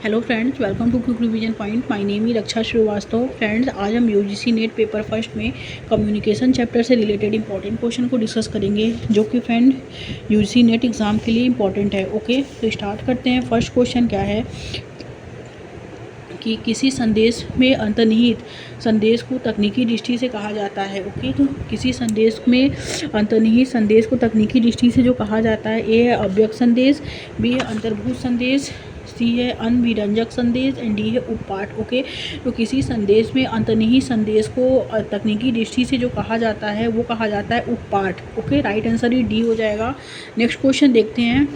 Hello friends, welcome to quick revision point. My name ही Raksha Srivastava. Friends, आज हम UGC NET paper first में communication chapter से related important question को discuss करेंगे, जो कि फ्रेंड यूजीसी नेट एग्ज़ाम के लिए इंपॉर्टेंट है। ओके, तो स्टार्ट करते हैं। फर्स्ट क्वेश्चन क्या है कि किसी संदेश में अंतर्निहित संदेश को तकनीकी दृष्टि से कहा जाता है। ओके, तो किसी संदेश में अंतर्निहित संदेश को तकनीकी दृष्टि से जो कहा जाता है, ए है अव्यक्त संदेश, बी है अंतर्भूत संदेश, सी है अनभिरंजक संदेश एंड डी है उपपाठ। ओके, तो किसी संदेश में अंतर्निहित संदेश को तकनीकी दृष्टि से जो कहा जाता है वो कहा जाता है उपपाठ। ओके, राइट आंसर ही डी हो जाएगा। नेक्स्ट क्वेश्चन देखते हैं।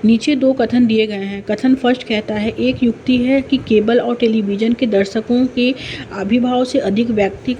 नीचे दो कथन दिए गए हैं। कथन फर्स्ट कहता है, एक युक्ति है कि केबल और टेलीविज़न के दर्शकों के आविर्भाव से अधिक वैयक्तिक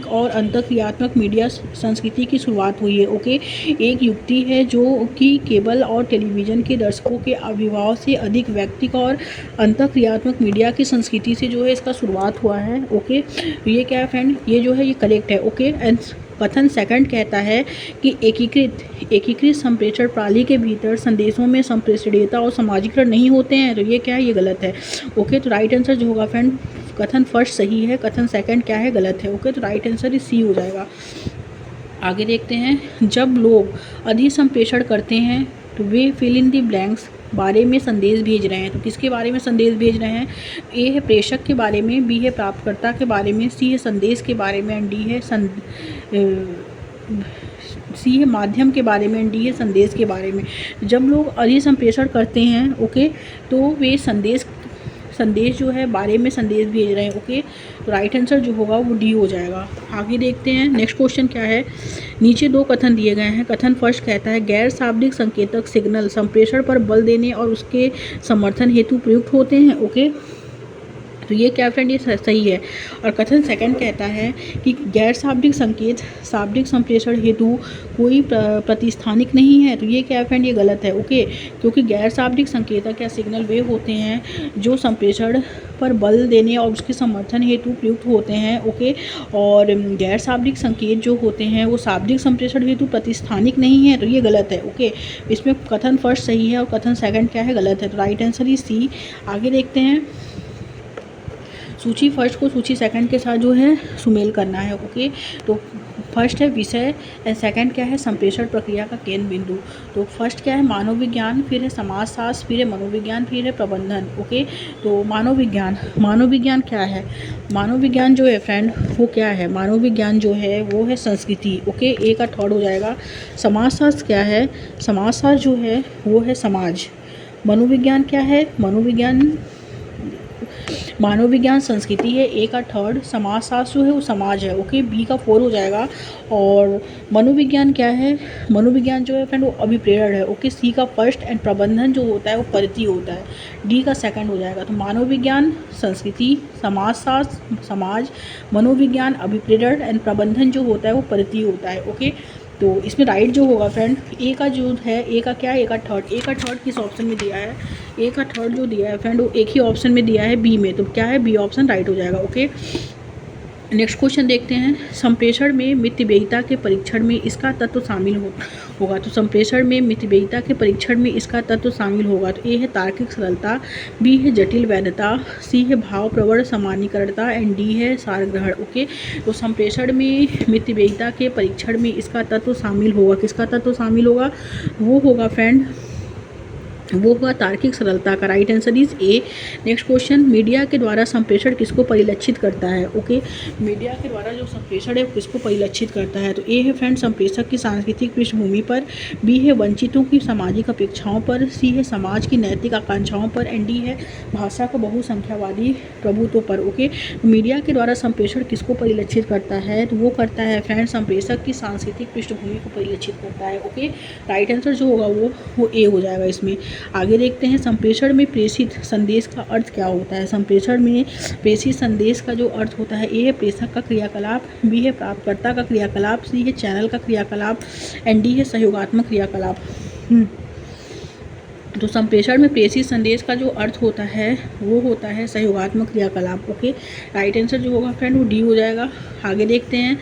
और अंतःक्रियात्मक मीडिया संस्कृति की शुरुआत हुई है। ओके, एक युक्ति है जो कि केबल और टेलीविज़न के दर्शकों के आविर्भाव से अधिक वैयक्तिक और अंतःक्रियात्मक मीडिया की संस्कृति से जो है इसका शुरुआत हुआ है। ओके, तो ये क्या है फ्रेंड, ये जो है ये करेक्ट है। ओके, एंड कथन सेकंड कहता है कि एकीकृत संप्रेषण प्रणाली के भीतर संदेशों में संप्रेषणीयता और समाजीकरण नहीं होते हैं। तो ये क्या है, ये गलत है। ओके, तो राइट आंसर जो होगा फ्रेंड, कथन फर्स्ट सही है, कथन सेकंड क्या है, गलत है। ओके, तो राइट आंसर सी हो जाएगा। आगे देखते हैं। जब लोग अधिसंप्रेषण करते हैं तो वे फिल इन द ब्लैंक्स बारे में संदेश भेज रहे हैं। तो किसके बारे में संदेश भेज रहे हैं? ए है प्रेषक के बारे में, बी है प्राप्तकर्ता के बारे में, सी है संदेश के बारे में एंड डी है सी है माध्यम के बारे में एंड डी है संदेश के बारे में। जब लोग अधिसंप्रेषण करते हैं, ओके, तो वे संदेश जो है बारे में संदेश भेज रहे हैं। ओके, तो राइट आंसर जो होगा वो डी हो जाएगा। आगे देखते हैं। नेक्स्ट क्वेश्चन क्या है। नीचे दो कथन दिए गए हैं। कथन फर्स्ट कहता है, गैर शाब्दिक संकेतक सिग्नल संप्रेषण पर बल देने और उसके समर्थन हेतु प्रयुक्त होते हैं। ओके, तो ये क्या फ्रेंड, ये सही है। और कथन सेकंड कहता है कि गैर शाब्दिक संकेत शाब्दिक संप्रेषण हेतु कोई प्रतिस्थानिक नहीं है। तो ये क्या फ्रेंड, ये गलत है। ओके, क्योंकि गैर शाब्दिक संकेतक या सिग्नल वे होते हैं जो संप्रेषण पर बल देने और उसके समर्थन हेतु प्रयुक्त होते हैं। ओके, और गैर शाब्दिक संकेत जो होते हैं वो शाब्दिक संप्रेषण हेतु प्रतिस्थानिक नहीं है। तो ये गलत है। ओके, इसमें कथन फर्स्ट सही है और कथन सेकंड क्या है, गलत है। तो राइट आंसर ही सी। आगे देखते हैं। सूची फर्स्ट को सूची सेकंड के साथ जो है सुमेल करना है। ओके, तो फर्स्ट है विषय एंड सेकंड क्या है, संप्रेषण प्रक्रिया का केंद्र बिंदु। तो फर्स्ट क्या है, मानव विज्ञान, फिर है समाजशास्त्र, फिर है मनोविज्ञान, फिर है प्रबंधन। ओके, तो मानव विज्ञान क्या है? मानव विज्ञान जो है फ्रेंड वो क्या है, मानव विज्ञान जो है वो है संस्कृति। ओके, ए का थर्ड हो जाएगा। समाजशास्त्र क्या है? समाजशास्त्र जो है वो है समाज। मनोविज्ञान क्या है? मानव विज्ञान संस्कृति है, ए का थर्ड। समाजशास्त्र जो है वो समाज है। ओके, बी का फोर हो जाएगा। और मनोविज्ञान क्या है? मनोविज्ञान जो है फ्रेंड वो अभिप्रेरण है। ओके, सी का फर्स्ट एंड प्रबंधन जो होता है वो परिधि होता है, डी का सेकंड हो जाएगा। तो मानव विज्ञान संस्कृति, समाजशास्त्र समाज, मनोविज्ञान अभिप्रेरण एंड प्रबंधन जो होता है वो परिधि होता है। ओके, तो इसमें राइट जो होगा फ्रेंड, ए का जो है, ए का क्या है, ए का थर्ड। ए का थर्ड किस ऑप्शन में दिया है? ए का थर्ड जो दिया है फ्रेंड वो एक ही ऑप्शन में दिया है, बी में। तो क्या है, बी ऑप्शन राइट हो जाएगा। ओके, नेक्स्ट क्वेश्चन देखते हैं। संप्रेषण में मितव्ययिता के परीक्षण में इसका तत्व शामिल होगा। तो संप्रेषण में मितव्ययिता के परीक्षण में इसका तत्व शामिल होगा। तो ए है तार्किक सरलता, बी है जटिल वैधता, सी है भावप्रवण सामान्यीकरणता एंड डी है सारग्रहण। ओके, तो संप्रेषण में मितव्ययिता के परीक्षण में इसका तत्व शामिल होगा। किसका तत्व शामिल होगा? वो होगा फ्रेंड, वो होगा तार्किक सरलता का। Right answer is a. Next question, media के द्वारा संप्रेषण किसको परिलक्षित करता है? ओके, मीडिया के द्वारा जो संप्रेषण है किसको परिलक्षित करता है? तो ए है फ्रेंड संप्रेषक की सांस्कृतिक पृष्ठभूमि पर, बी है वंचितों की सामाजिक अपेक्षाओं पर, सी है समाज की नैतिक आकांक्षाओं पर एंड डी है भाषा का बहुसंख्यावादी प्रभुत्व पर। ओके, मीडिया के द्वारा संप्रेषण किसको परिलक्षित करता है? तो वो करता है फ्रेंड संप्रेषक की सांस्कृतिक पृष्ठभूमि को परिलक्षित करता है। ओके, राइट आंसर जो होगा वो ए हो जाएगा इसमें। आगे देखते हैं। संप्रेषण में प्रेषित संदेश का अर्थ क्या होता है? संप्रेषण में प्रेषित संदेश का जो अर्थ होता है, ए है प्रेषक का क्रियाकलाप, बी है प्राप्तकर्ता का क्रियाकलाप, सी है चैनल का क्रियाकलाप एंड डी है सहयोगात्मक क्रियाकलाप। तो संप्रेषण में प्रेषित संदेश का जो अर्थ होता है वो होता है सहयोगात्मक क्रियाकलाप। ओके, राइट आंसर जो होगा फ्रेंड वो डी हो जाएगा। आगे देखते हैं।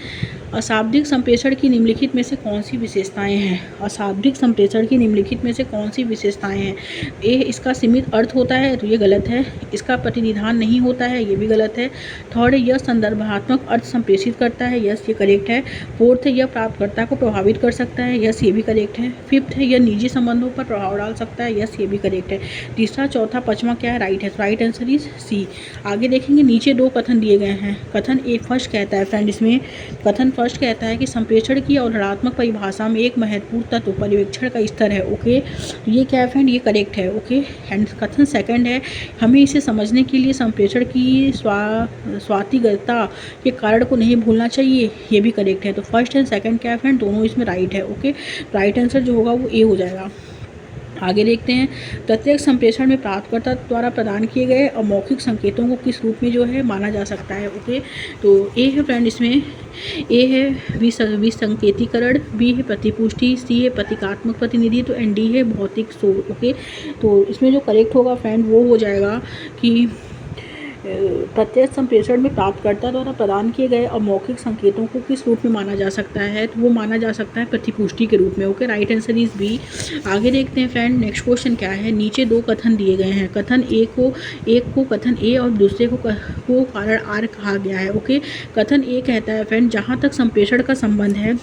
अशाब्दिक संप्रेषण की निम्नलिखित में से कौन सी विशेषताएं हैं? अशाब्दिक संप्रेषण की निम्नलिखित में से कौन सी विशेषताएं हैं? ए, इसका सीमित अर्थ होता है तो ये गलत है। इसका प्रतिनिधान नहीं होता है, ये भी गलत है। थर्ड, यह संदर्भात्मक अर्थ संप्रेषित करता है, यस ये करेक्ट है। फोर्थ, यह प्राप्तकर्ता को प्रभावित कर सकता है, यस ये भी करेक्ट है। फिफ्थ है, यह निजी संबंधों पर प्रभाव डाल सकता है, यस ये भी करेक्ट है। तीसरा, चौथा, पांचवा क्या है? राइट है। Right answer is C. आगे देखेंगे, नीचे दो कथन दिए गए हैं। कथन ए फर्स्ट कहता है फ्रेंड, इसमें कथन फर्स्ट कहता है कि संप्रेषण की अवधारणात्मक परिभाषा में एक महत्वपूर्ण तत्व पर्यवेक्षण का स्तर है। ओके, तो ये क्या है फ्रेंड? ये करेक्ट है। ओके, एंड कथन सेकंड है, हमें इसे समझने के लिए संप्रेषण की स्वातिगतता के कारण को नहीं भूलना चाहिए, ये भी करेक्ट है। तो फर्स्ट एंड सेकंड क्या है फ्रेंड? दोनों इसमें राइट है। ओके, राइट आंसर जो होगा वो ए हो जाएगा। आगे देखते हैं, प्रत्येक संप्रेषण में प्राप्तकर्ता द्वारा प्रदान किए गए अमौखिक संकेतों को किस रूप में जो है माना जा सकता है। ओके, तो ए है फ्रेंड, इसमें ए है विसंकेतीकरण, बी है प्रतिपुष्टि, सी है प्रतीकात्मक प्रतिनिधित्व एंड डी है भौतिक शोध। ओके, तो इसमें जो करेक्ट होगा फ्रेंड वो हो जाएगा कि प्रत्येक संप्रेषण में प्राप्तकर्ता द्वारा प्रदान किए गए अमौखिक संकेतों को किस रूप में माना जा सकता है, तो वो माना जा सकता है प्रतिपुष्टि के रूप में। Okay, right answer is B. आगे देखते हैं फ्रेंड, नेक्स्ट क्वेश्चन क्या है। नीचे दो कथन दिए गए हैं। कथन एक को कथन ए और दूसरे को कारण आर कहा गया है। ओके, कथन ए कहता है फ्रेंड, जहाँ तक संप्रेषण का संबंध है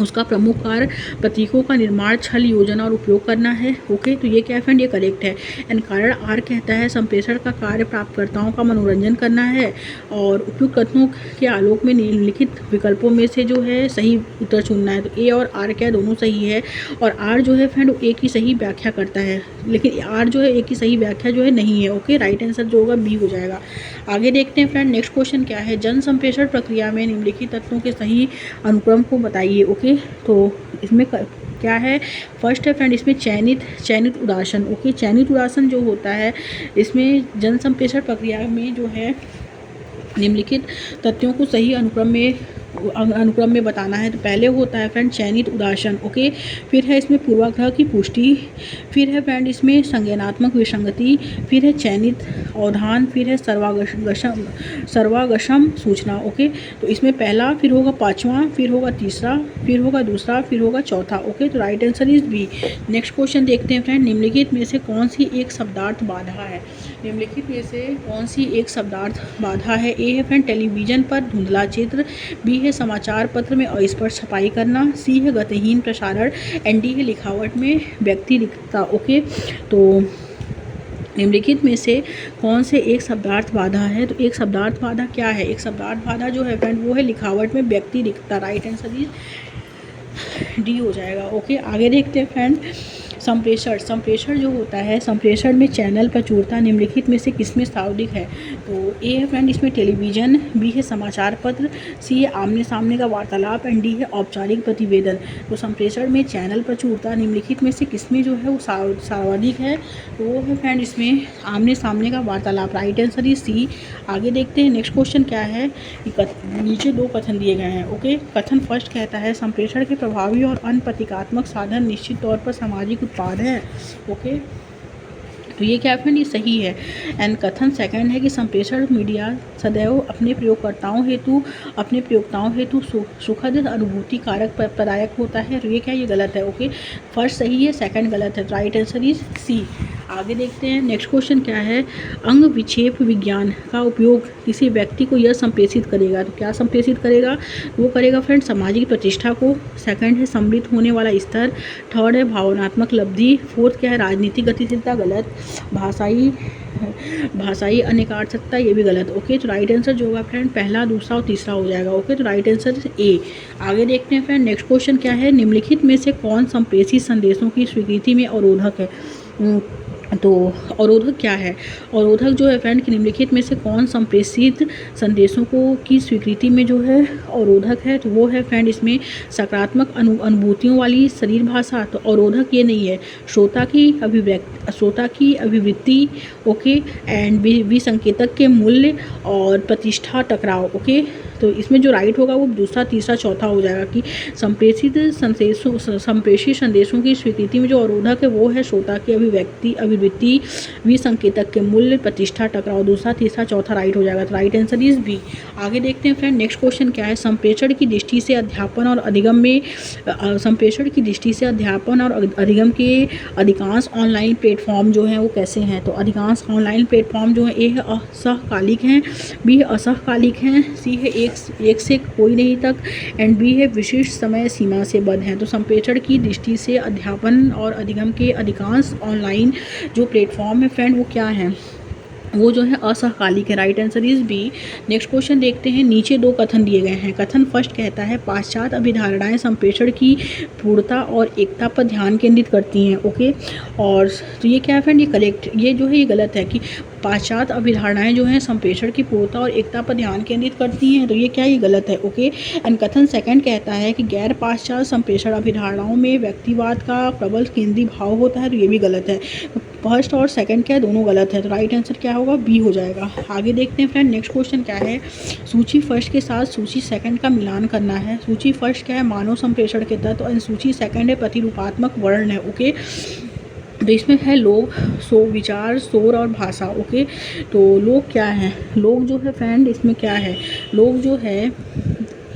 उसका प्रमुख कार्य प्रतीकों का निर्माण, छल, योजना और उपयोग करना है। ओके, तो ये क्या है फ्रेंड? ये करेक्ट है। एंड कारण आर कहता है संप्रेषण का कार्य प्राप्तकर्ताओं का मनोरंजन करना है और उपयुक्त कथनों के आलोक में निम्नलिखित विकल्पों में से जो है सही उत्तर चुनना है। तो ए और आर क्या दोनों सही है, और आर जो है फ्रेंड ए की सही व्याख्या करता है, लेकिन आर जो है ए की सही व्याख्या जो है नहीं है। ओके, राइट आंसर जो होगा बी हो जाएगा। आगे देखते हैं फ्रेंड, नेक्स्ट क्वेश्चन क्या है। जन संप्रेषण प्रक्रिया में निम्नलिखित तत्वों के सही अनुक्रम को बताइए। ओके, तो इसमें क्या है? फर्स्ट है फ्रेंड, इसमें चयनित उदासन। ओके, चयनित उदासन जो होता है इसमें जन संप्रेषण प्रक्रिया में जो है निम्नलिखित तथ्यों को सही अनुक्रम में बताना है। तो पहले होता है फ्रेंड चयनित उदासन। ओके, फिर है इसमें पूर्वाग्रह की पुष्टि, फिर है फ्रेंड इसमें संज्ञानात्मक विसंगति, फिर है चयनित अवधान, फिर है सर्वागमन सूचना। ओके, तो इसमें पहला, फिर होगा पांचवा, फिर होगा तीसरा, फिर होगा दूसरा, फिर होगा चौथा। ओके, तो right answer is B. Next question देखते हैं फ्रेंड, निम्नलिखित में से कौन सी एक शब्दार्थ बाधा है? निम्नलिखित में से कौन सी एक शब्दार्थ बाधा है? ए है फ्रेंड टेलीविजन पर धुंधला चित्र, बी है समाचार पत्र में अस्पष्ट छपाई करना, सी है गतिहीन प्रसारण एंड डी है लिखावट में व्यक्तिरिक्तता। ओके, तो निम्नलिखित में से कौन से एक शब्दार्थ बाधा है? तो एक शब्दार्थ बाधा क्या है? एक शब्दार्थ बाधा जो है फ्रेंड वो है लिखावट में व्यक्तिरिक्तता। राइट आंसर इज डी हो जाएगा। ओके, आगे देखते हैं फ्रेंड, संप्रेषण जो होता है, संप्रेषण में चैनल प्रचुरता निम्नलिखित में से किसमें सर्वाधिक है? तो ए है फ्रेंड इसमें टेलीविज़न, बी है समाचार पत्र, सी है आमने सामने का वार्तालाप एंड डी है औपचारिक प्रतिवेदन। तो संप्रेषण में चैनल प्रचुरता निम्नलिखित में से किसमें जो है वो सर्वाधिक है? तो वो है फ्रेंड इसमें आमने सामने का वार्तालाप। Right answer is C. आगे देखते हैं नेक्स्ट क्वेश्चन क्या है। नीचे दो कथन दिए गए हैं। ओके, कथन फर्स्ट कहता है संप्रेषण के प्रभावी और अन्य प्रतीकात्मक साधन निश्चित तौर पर सामाजिक उत्पाद है। ओके, तो ये क्या फ्रेंड? ये सही है। एंड कथन सेकंड है कि संप्रेषण मीडिया सदैव अपने प्रयोक्ताओं हेतु सुखद अनुभूति कारक प्रदायक होता है। तो ये क्या? ये गलत है। ओके, फर्स्ट सही है, सेकंड गलत है। Right answer is C. आगे देखते हैं नेक्स्ट क्वेश्चन क्या है। अंग विक्षेप विज्ञान का उपयोग किसी व्यक्ति को यह संप्रेषित करेगा। तो क्या संप्रेषित करेगा? वो करेगा फ्रेंड सामाजिक प्रतिष्ठा को। सेकंड है समृद्ध होने वाला स्तर, थर्ड है भावनात्मक लब्धि, फोर्थ क्या है राजनीतिक गतिशीलता, गलत, भाषाई अनेकार्थकता, ये भी गलत। ओके, तो राइट आंसर जो होगा फ्रेंड पहला, दूसरा और तीसरा हो जाएगा। ओके, तो राइट आंसर ए। आगे देखते हैं फ्रेंड नेक्स्ट क्वेश्चन क्या है। निम्नलिखित में से कौन संप्रेषित संदेशों की स्वीकृति में अवरोधक है? तो अवरोधक क्या है? अवरोधक जो है फ्रेंड कि निम्नलिखित में से कौन संप्रेषित संदेशों को की स्वीकृति में जो है अवरोधक है? तो वो है फ्रेंड इसमें सकारात्मक अनुभूतियों वाली शरीर भाषा। तो अवरोधक ये नहीं है। श्रोता की अभिवृत्ति, ओके, एंड विसंकेतक के मूल्य और प्रतिष्ठा टकराव। ओके, तो इसमें जो राइट होगा वो दूसरा, तीसरा, चौथा हो जाएगा कि संप्रेषित संदेशों की स्वीकृति में जो अवरोधक है वो है श्रोता की अभिवृत्ति अभिवृत्ति, विसंकेतक के मूल्य, प्रतिष्ठा, टकराव, दूसरा, तीसरा, चौथा राइट हो जाएगा। तो राइट आंसर इज बी। आगे देखते हैं फ्रेंड, नेक्स्ट क्वेश्चन क्या है। संप्रेषण की दृष्टि से अध्यापन और अधिगम में संप्रेषण की दृष्टि से अध्यापन और अधिगम के अधिकांश ऑनलाइन प्लेटफॉर्म जो हैं वो कैसे हैं। तो अधिकांश ऑनलाइन प्लेटफॉर्म जो है ए है असहकालिक हैं, बी है असहकालिक हैं, सी है एक से कोई नहीं तक, एंड बी है विशिष्ट समय सीमा से बद्ध हैं। तो संप्रेषण की दृष्टि से अध्यापन और अधिगम के अधिकांश ऑनलाइन जो प्लेटफॉर्म है फ्रेंड वो क्या हैं, वो जो है असहकालिक है। Right answer is B. Next question देखते हैं, नीचे दो कथन दिए गए हैं। कथन फर्स्ट कहता है पाश्चात्य अभिधारणाएं संप्रेषण की पूर्णता और एकता पर ध्यान केंद्रित करती हैं। ओके, और तो ये क्या है फ्रेंड, ये करेक्ट, ये जो है ये गलत है कि पाश्चात्य अभिधारणाएं जो हैं संप्रेषण की पूर्णता और एकता पर ध्यान केंद्रित करती हैं। तो ये क्या, ये गलत है। ओके, एंड कथन सेकंड कहता है कि गैर पाश्चात्य संप्रेषण अभिधारणाओं में व्यक्तिवाद का प्रबल केंद्रीय भाव होता है। तो ये भी गलत है। फर्स्ट और सेकंड क्या है, दोनों गलत है। तो राइट आंसर क्या होगा, बी हो जाएगा। आगे देखते हैं फ्रेंड, नेक्स्ट क्वेश्चन क्या है। सूची फर्स्ट के साथ सूची सेकंड का मिलान करना है। सूची फर्स्ट क्या है, मानव संप्रेषण के तत्व, एंड सूची सेकंड है प्रतिरूपात्मक वर्ण है। ओके, तो इसमें है लोग, विचार, शोर और भाषा। ओके, तो लोग क्या हैं, लोग जो है फ्रेंड इसमें क्या है, लोग जो है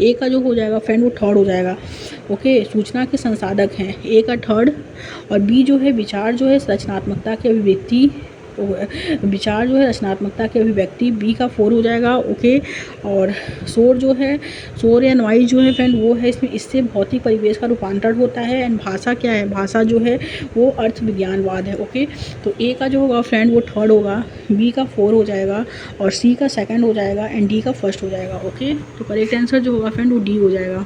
ए का जो हो जाएगा फ्रेंड वो थर्ड हो जाएगा। ओके, सूचना के संसाधक हैं, ए का थर्ड, और बी जो है विचार जो है रचनात्मकता की अभिव्यक्ति, तो विचार जो है रचनात्मकता की अभिव्यक्ति, बी का 4 हो जाएगा। ओके, और शोर जो है, शोर या नॉइज जो है फ्रेंड वो है इसमें, इससे भौतिक परिवेश का रूपांतरण होता है। एंड भाषा क्या है, भाषा जो है वो अर्थ विज्ञानवाद है। ओके, तो ए का जो होगा फ्रेंड वो थर्ड होगा, बी का 4 हो जाएगा, और सी का सेकंड हो जाएगा, एंड डी का फर्स्ट हो जाएगा। ओके, तो करेक्ट आंसर जो होगा फ्रेंड वो डी हो जाएगा।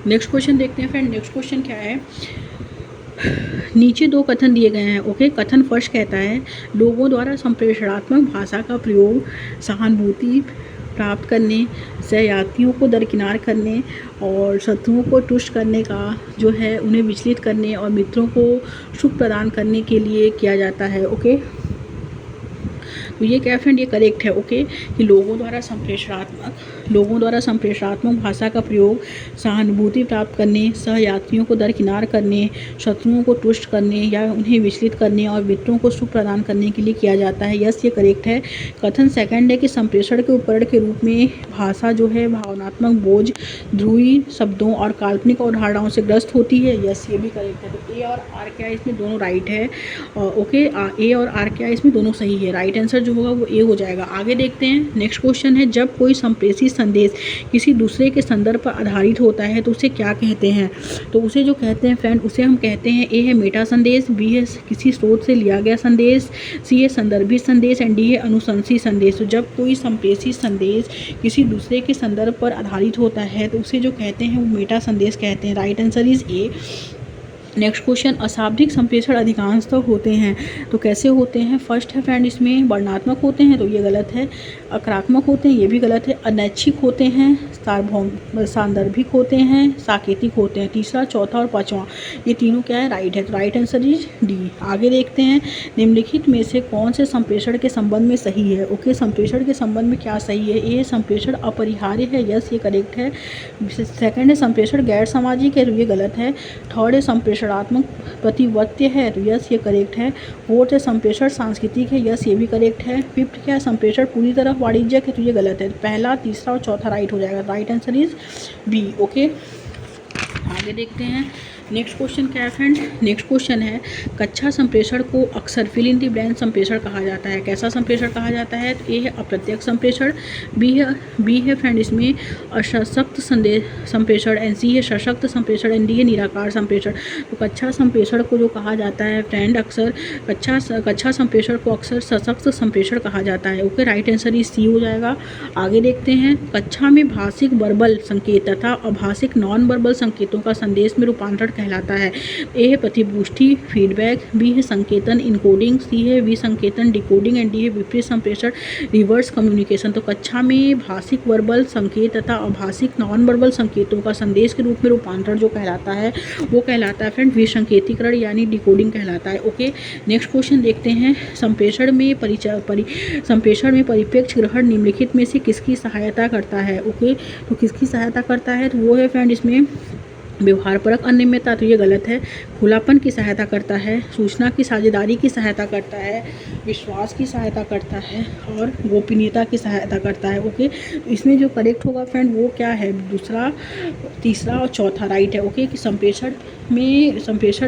नेक्स्ट क्वेश्चन देखते हैं फ्रेंड, नेक्स्ट क्वेश्चन क्या है। नीचे दो कथन दिए गए हैं। ओके, कथन फर्स्ट कहता है लोगों द्वारा संप्रेषणात्मक भाषा का प्रयोग सहानुभूति प्राप्त करने, सहयात्रियों को दरकिनार करने और शत्रुओं को तुष्ट करने का जो है उन्हें विचलित करने और मित्रों को सुख प्रदान करने के लिए किया जाता है। ओके, तो ये क्या फ्रेंड, ये करेक्ट है। ओके, कि लोगों द्वारा संप्रेषणात्मक भाषा का प्रयोग सहानुभूति प्राप्त करने, सहयात्रियों को दरकिनार करने, शत्रुओं को तुष्ट करने या उन्हें विचलित करने और मित्रों को सुख प्रदान करने के लिए किया जाता है। यस, ये करेक्ट है। कथन सेकंड है कि संप्रेषण के उपकरण के रूप में भाषा जो है भावनात्मक बोझ, ध्रुवी शब्दों और काल्पनिक अवधारणाओं से ग्रस्त होती है। यस, ये भी करेक्ट है। तो ए और आर क्या है इसमें, दोनों राइट है। ओके, ए और आर क्या है इसमें, दोनों सही है। राइट आंसर जो होगा वो ए हो जाएगा। आगे देखते हैं, नेक्स्ट क्वेश्चन है जब कोई संप्रेषित संदेश किसी दूसरे के संदर्भ पर आधारित होता है तो उसे क्या कहते हैं। तो उसे जो कहते हैं फ्रेंड उसे हम कहते हैं, ए है मेटा संदेश, बी है किसी स्रोत से लिया गया संदेश, सी है संदर्भित संदेश, एंड डी है अनुशंसी संदेश। तो जब कोई संप्रेषित संदेश किसी दूसरे के संदर्भ पर आधारित होता है तो उसे जो कहते हैं वो मेटा संदेश कहते हैं। Right answer is a. Next question, अशाब्दिक संप्रेषण अधिकांशतः होते हैं तो कैसे होते हैं। फर्स्ट है फ्रेंड इसमें वर्णनात्मक होते हैं, तो ये गलत है। आक्रामक होते हैं, ये भी गलत है। अनैच्छिक होते हैं, सांदर्भिक होते हैं, साकेतिक होते हैं। तीसरा, चौथा और पांचवा ये तीनों क्या है, राइट है। तो राइट आंसर इज डी। आगे देखते हैं, निम्नलिखित में से कौन से संप्रेषण के संबंध में सही है। ओके, संप्रेषण के संबंध में क्या सही है। ए, संप्रेषण अपरिहार्य है। यस, ये करेक्ट है। सेकंड है संप्रेषण गैर सामाजिक है, तो ये गलत है। थर्ड है संप्रेषणात्मक प्रतिवत्य है, तो यस, ये करेक्ट है। फोर्थ है संप्रेषण सांस्कृतिक है। यस, ये भी करेक्ट है। फिफ्थ क्या है, संप्रेषण पूरी तरह वाणिज्यिक है, तो ये गलत है। पहला, तीसरा और चौथा राइट हो जाएगा। Right answer is B. Okay, आगे देखते हैं, नेक्स्ट क्वेश्चन क्या है फ्रेंड। नेक्स्ट क्वेश्चन है कक्षा संप्रेषण को अक्सर फिल इन द ब्लैंक संप्रेषण कहा जाता है। कैसा संप्रेषण कहा जाता है। तो ए है अप्रत्यक्ष संप्रेषण, बी है फ्रेंड इसमें असशक्त संदेश संप्रेषण, एंड सी है सशक्त संप्रेषण, एंड डी है निराकार संप्रेषण। तो कक्षा संप्रेषण को जो कहा जाता है फ्रेंड अक्सर कक्षा संप्रेषण को अक्सर सशक्त संप्रेषण कहा जाता है। Okay, right answer is C हो जाएगा। आगे देखते हैं, कक्षा में भाषिक वर्बल संकेत तथा अभाषिक नॉन वर्बल संकेतों का संदेश में रूपांतरण कहलाता है। ए है प्रतिपुष्टि फीडबैक, बी है संकेतन इनकोडिंग, सी है विसंकेतन डिकोडिंग, एंड डी है विपरीत संप्रेषण रिवर्स कम्युनिकेशन। तो कक्षा में भाषिक वर्बल संकेत तथा अभाषिक नॉन वर्बल संकेतों का संदेश के रूप में रूपांतरण जो कहलाता है वो कहलाता है फ्रेंड विसंकेतीकरण यानी डिकोडिंग कहलाता है। ओके, नेक्स्ट क्वेश्चन देखते हैं, संप्रेषण में परिप्रेक्ष्य ग्रहण निम्नलिखित में से किसकी सहायता करता है। ओके, तो किसकी सहायता करता है, तो वो है फ्रेंड इसमें व्यवहारपरक अनियमितता, तो ये गलत है। खुलापन की सहायता करता है, सूचना की साझेदारी की सहायता करता है, विश्वास की सहायता करता है और गोपनीयता की सहायता करता है। ओके, तो इसमें जो करेक्ट होगा फ्रेंड वो क्या है, दूसरा, तीसरा और चौथा राइट है। ओके, कि संप्रेषण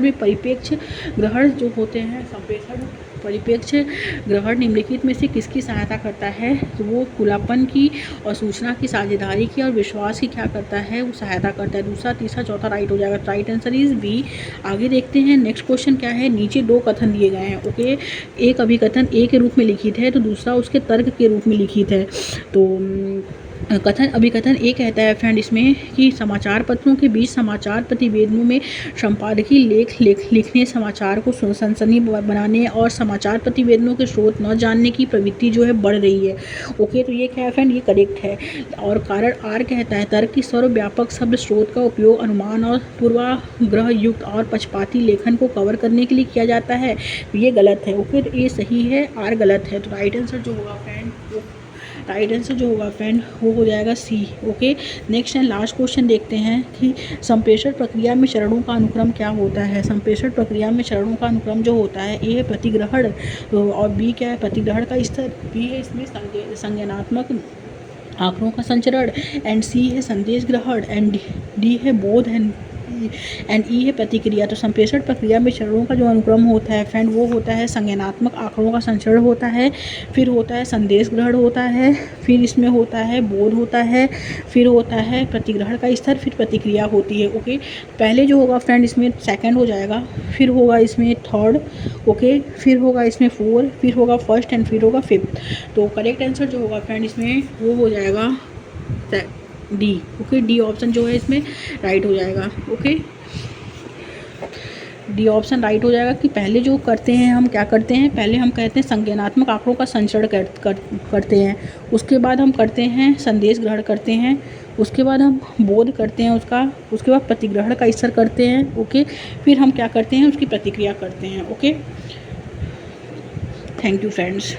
में परिप्रेक्ष्य ग्रहण जो होते हैं, संप्रेषण परिप्रेक्ष्य ग्रहण निम्नलिखित में से किसकी सहायता करता है, तो वो खुलापन की और सूचना की साझेदारी की और विश्वास की क्या करता है, वो सहायता करता है। दूसरा, तीसरा, चौथा राइट हो जाएगा। Right answer is B. आगे देखते हैं नेक्स्ट क्वेश्चन क्या है। नीचे दो कथन दिए गए हैं। ओके, एक अभिकथन ए के रूप में लिखित है तो दूसरा उसके तर्क के रूप में लिखित है। तो अभिकथन ए कहता है फ्रेंड इसमें कि समाचार पत्रों के बीच समाचार प्रतिवेदनों में संपादकीय लेख लिखने, समाचार को सनसनी बनाने और समाचार प्रतिवेदनों के स्रोत न जानने की प्रवृत्ति जो है बढ़ रही है। ओके, तो ये क्या है फ्रेंड, ये करेक्ट है। और कारण आर कहता है तर्क की सर्वव्यापक शब्द स्रोत का उपयोग अनुमान और पूर्वाग्रह युक्त और पक्षपाती लेखन को कवर करने के लिए किया जाता है, ये गलत है। ओके, तो ये सही है, आर गलत है। तो राइट आंसर जो होगा फ्रेंड वो हो जाएगा सी। Okay, next and last question देखते हैं कि संप्रेषण प्रक्रिया में चरणों का अनुक्रम क्या होता है। संप्रेषण प्रक्रिया में चरणों का अनुक्रम जो होता है, ए है प्रतिग्रहण और बी क्या है, प्रतिग्रहण का स्तर, बी है इसमें संज्ञानात्मक आंकड़ों का संचरण, एंड सी है संदेश ग्रहण, एंड डी है बोध एंड ई है प्रतिक्रिया। तो संप्रेषण प्रक्रिया में चरणों का जो अनुक्रम होता है फ्रेंड वो होता है संज्ञानात्मक आंकड़ों का संचरण होता है, फिर होता है संदेश ग्रहण होता है, फिर इसमें होता है बोध होता है, फिर होता है प्रतिग्रहण का स्तर, फिर प्रतिक्रिया होती है। ओके, पहले जो होगा फ्रेंड इसमें सेकंड हो जाएगा, फिर होगा इसमें थर्ड, ओके, फिर होगा इसमें फोर, फिर होगा फर्स्ट एंड फिर होगा फिफ्थ। तो करेक्ट आंसर जो होगा फ्रेंड इसमें वो हो जाएगा डी। ओके, डी ऑप्शन जो है इसमें राइट हो जाएगा। ओके, डी ऑप्शन राइट हो जाएगा कि पहले जो करते हैं हम क्या करते हैं, पहले हम कहते हैं संज्ञानात्मक आंकड़ों का संचरण करते हैं, उसके बाद हम करते हैं संदेश ग्रहण करते हैं, उसके बाद हम बोध करते हैं उसका, उसके बाद प्रतिग्रहण का स्तर करते हैं। ओके, फिर हम क्या करते हैं उसकी प्रतिक्रिया करते हैं। Okay, thank you friends.